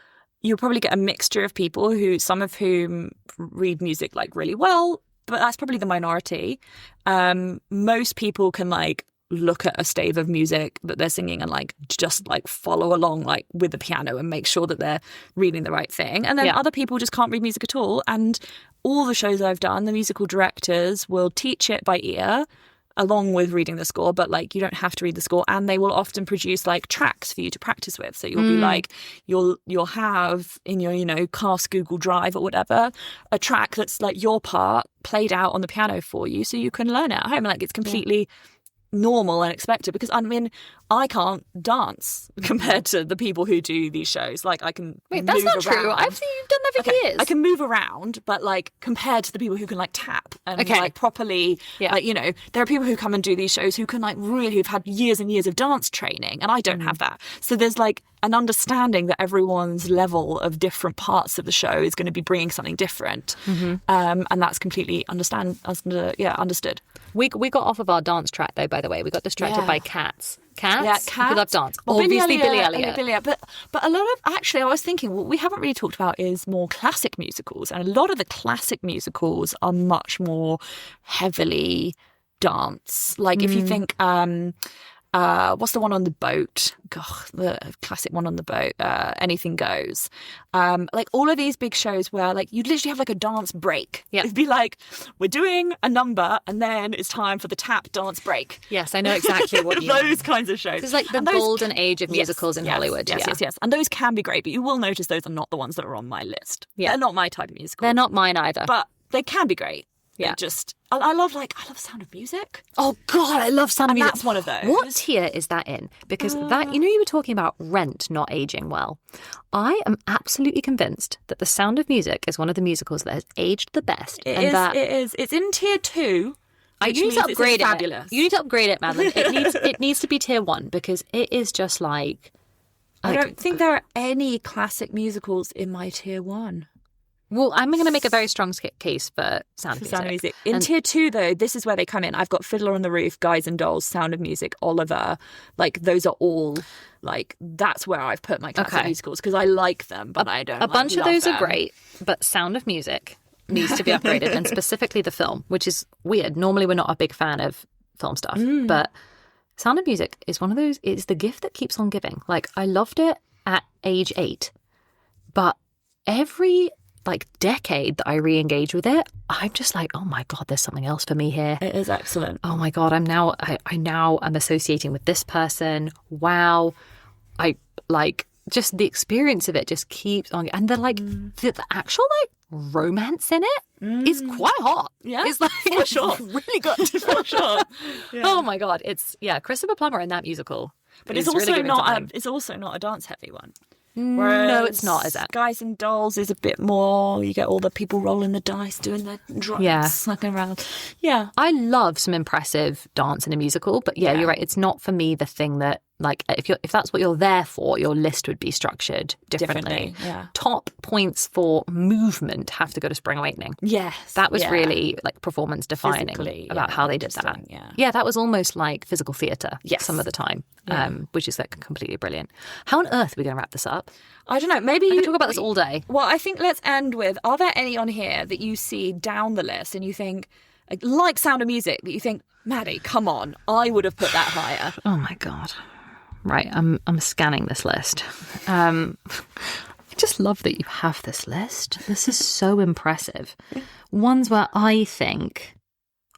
you'll probably get a mixture of people some of whom read music like really well, but that's probably the minority. Most people can like look at a stave of music that they're singing and like just like follow along like with the piano and make sure that they're reading the right thing. And then other people just can't read music at all. And all the shows I've done, the musical directors will teach it by ear along with reading the score, but like you don't have to read the score, and they will often produce like tracks for you to practice with. So you'll be like, you'll have in your cast Google Drive or whatever a track that's like your part played out on the piano for you, so you can learn it at home. Like, it's completely normal and expected, because I mean, I can't dance compared to the people who do these shows. Like, I can that's not true. I've seen you've done that for years. I can move around, but like compared to the people who can like tap and like properly, like, there are people who come and do these shows who can like really, who've had years and years of dance training, and I don't have that. So there's like an understanding that everyone's level of different parts of the show is going to be bringing something different, and that's completely understood. We got off of our dance track though, by the way. We got distracted by Cats. Cats? Cats. We love dance. Well, obviously Billy Elliot. But a lot of, actually, I was thinking, what we haven't really talked about is more classic musicals. And a lot of the classic musicals are much more heavily dance. Like, if you think... what's the one on the boat? God, the classic one on the boat. Anything Goes. Like all of these big shows where like you literally have like a dance break. Yeah. It'd be like, we're doing a number and then it's time for the tap dance break. Yes, I know exactly what you mean. Those kinds of shows. It's like the golden age of musicals in Hollywood. Yes. And those can be great, but you will notice those are not the ones that are on my list. Yeah. They're not my type of musical. They're not mine either. But they can be great. Yeah. I love Sound of Music. Oh God, I love Sound of And Music. that's one of those. What tier is that in? Because that, you were talking about Rent not aging well. I am absolutely convinced that The Sound of Music is one of the musicals that has aged the best. It is. It's in tier 2. You need to upgrade it. Fabulous. You need to upgrade it, Madeline. It needs to be tier 1 because it is just like I don't think there are any classic musicals in my tier 1. Well, I'm going to make a very strong case for Sound of Music. In tier 2, though, this is where they come in. I've got Fiddler on the Roof, Guys and Dolls, Sound of Music, Oliver. Like, those are all, like, that's where I've put my classic musicals because I like them, but I don't. A bunch of those are great, but Sound of Music needs to be upgraded, and specifically the film, which is weird. Normally, we're not a big fan of film stuff, but Sound of Music is one of those. It's the gift that keeps on giving. Like, I loved it at age 8, but every decade that I re-engage with it, I'm just like, oh my God, there's something else for me here. It is excellent. Oh my God, I now am associating with this person. Wow. I like just the experience of it just keeps on. And then the actual romance in it is quite hot. Yeah, it's for sure. really good. For sure. Yeah. Oh my God, it's Christopher Plummer in that musical. But it's also not a dance heavy one. Whereas no, it's not, is it? Guys and Dolls is a bit more, you get all the people rolling the dice, doing their drums, snacking around. Yeah. I love some impressive dance in a musical, but you're right. It's not for me the thing that, if that's what you're there for, your list would be structured differently. Yeah. Top points for movement have to go to Spring Awakening. Yes. That was really performance defining about how they did that. Yeah, that was almost like physical theatre some of the time, which is completely brilliant. How on earth are we going to wrap this up? I don't know. Maybe I could talk about this all day. Well, I think let's end with, are there any on here that you see down the list and you think, like Sound of Music, that you think, Maddie, come on, I would have put that higher? Oh my God. Right, I'm scanning this list. I just love that you have this list. This is so impressive. Ones where I think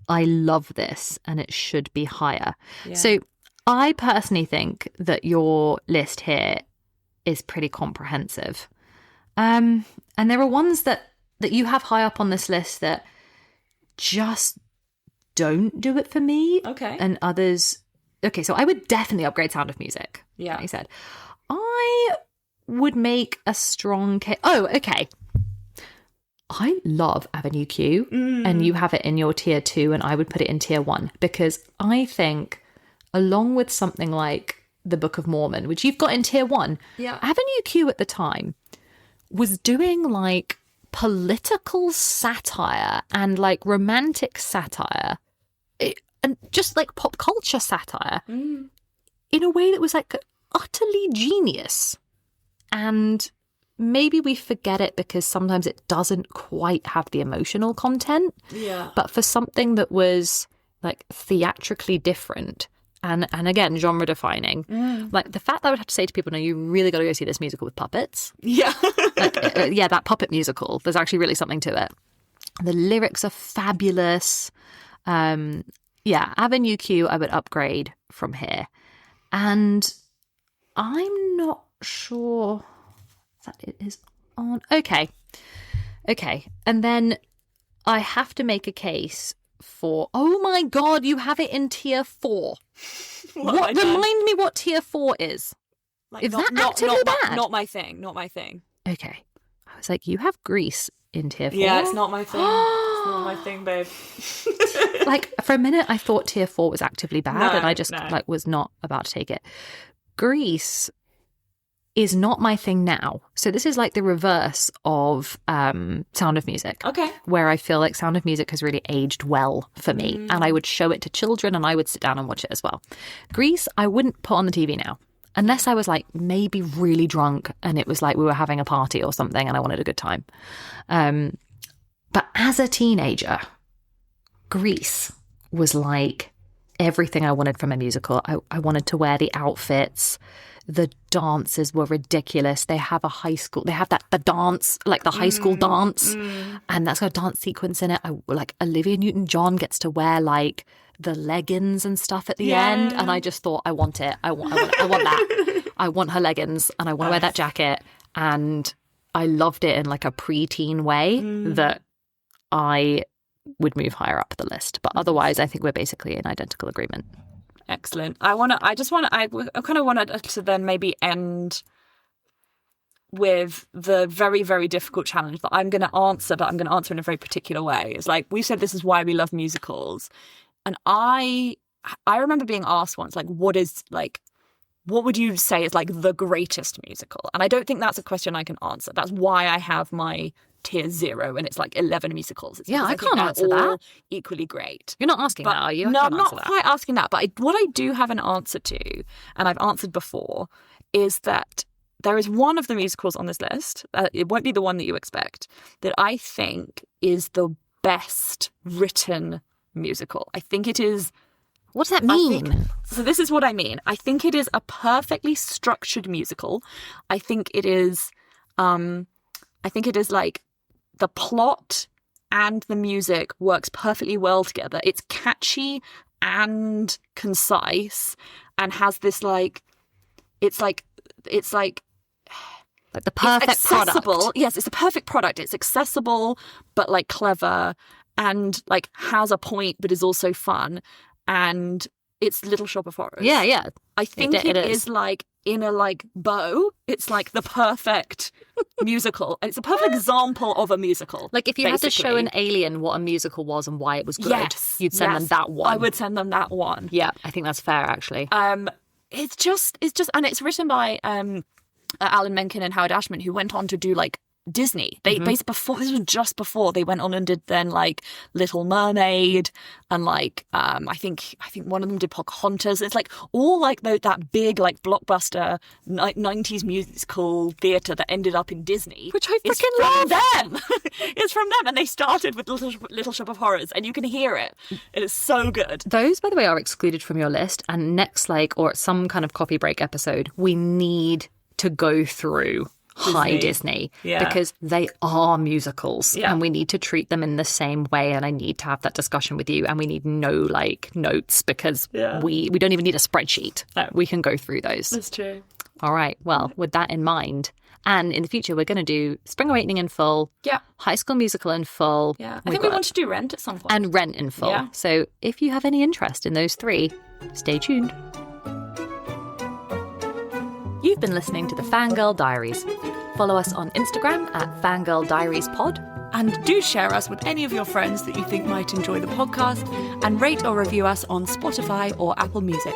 I love this and it should be higher. Yeah. So I personally think that your list here is pretty comprehensive. And there are ones that you have high up on this list that just don't do it for me. Okay. And others... Okay, so I would definitely upgrade Sound of Music. Yeah. Like I said. I would make a strong case. Oh, okay. I love Avenue Q, and you have it in your tier 2, and I would put it in tier 1, because I think, along with something like The Book of Mormon, which you've got in tier 1, Avenue Q at the time was doing political satire and romantic satire. And just pop culture satire in a way that was utterly genius. And maybe we forget it because sometimes it doesn't quite have the emotional content. Yeah. But for something that was theatrically different and again, genre defining, the fact that I would have to say to people, no, you really got to go see this musical with puppets. Yeah. That puppet musical, there's actually really something to it. The lyrics are fabulous. Avenue Q I would upgrade from here. And I'm not sure that it is on. Okay. And then I have to make a case for, oh my God, you have it in tier 4. Remind me what tier 4 is. Is that actively bad? Not my thing. Okay. I was you have Grease in tier 4. Yeah, it's not my thing. It's not my thing, babe. For a minute, I thought tier 4 was actively bad, and I just was not about to take it. Grease is not my thing now. So this is the reverse of Sound of Music. Okay. Where I feel Sound of Music has really aged well for me, and I would show it to children, and I would sit down and watch it as well. Grease, I wouldn't put on the TV now. Unless I was maybe really drunk and it was we were having a party or something and I wanted a good time. But as a teenager, Grease was everything I wanted from a musical. I wanted to wear the outfits. The dances were ridiculous. They have the dance, the high school dance. And that's got a dance sequence in it. Olivia Newton-John gets to wear the leggings and stuff at the end, and I just thought, I want it. I want that. I want her leggings, and I want to wear that jacket. And I loved it in a preteen way that I would move higher up the list. But otherwise, I think we're basically in identical agreement. Excellent. I kind of wanted to then maybe end with the very, very difficult challenge that I'm going to answer, but I'm going to answer in a very particular way. It's like, we said this is why we love musicals. And I remember being asked once, like, what would you say is like the greatest musical? And I don't think that's a question I can answer. That's why I have my tier 0 and it's like 11 musicals. It's I can't answer that. Equally great. You're not asking that, are you? No, I'm not quite asking that. But what I do have an answer to, and I've answered before, is that there is one of the musicals on this list, it won't be the one that you expect, that I think is the best written musical. I think it is... What does that mean? So this is what I mean. I think it is a perfectly structured musical. I think it is like the plot and the music works perfectly well together. It's catchy and concise and has this like the perfect product. Yes, it's a perfect product. It's accessible, but like clever and like has a point, but is also fun. And it's Little Shop of Horrors. Yeah. I think it is like in a like bow. It's like the perfect musical. And it's a perfect example of a musical. Like if you had to show an alien what a musical was and why it was good, you'd send them that one. I would send them that one. Yeah, I think that's fair actually. It's just, and it's written by Alan Menken and Howard Ashman, who went on to do like Disney. They this was just before they went on and did then like Little Mermaid and like I think one of them did Pocahontas. It's like all like that big like blockbuster 90s musical theatre that ended up in Disney, which I freaking love. Them. It's from them, and they started with Little Shop of Horrors, and you can hear it. It is so good. Those, by the way, are excluded from your list. And next, or some kind of coffee break episode, we need to go through High Disney because they are musicals and we need to treat them in the same way, and I need to have that discussion with you, and we need no notes because we don't even need a spreadsheet. We can go through those. That's true. All right, well, with that in mind, and in the future we're going to do Spring Awakening in full, High School Musical in full, I think we want to do Rent at some point, and Rent in full. So if you have any interest in those 3, stay tuned. You've been listening to the Fangirl Diaries. Follow us on Instagram at Fangirl Diaries Pod. And do share us with any of your friends that you think might enjoy the podcast, and rate or review us on Spotify or Apple Music.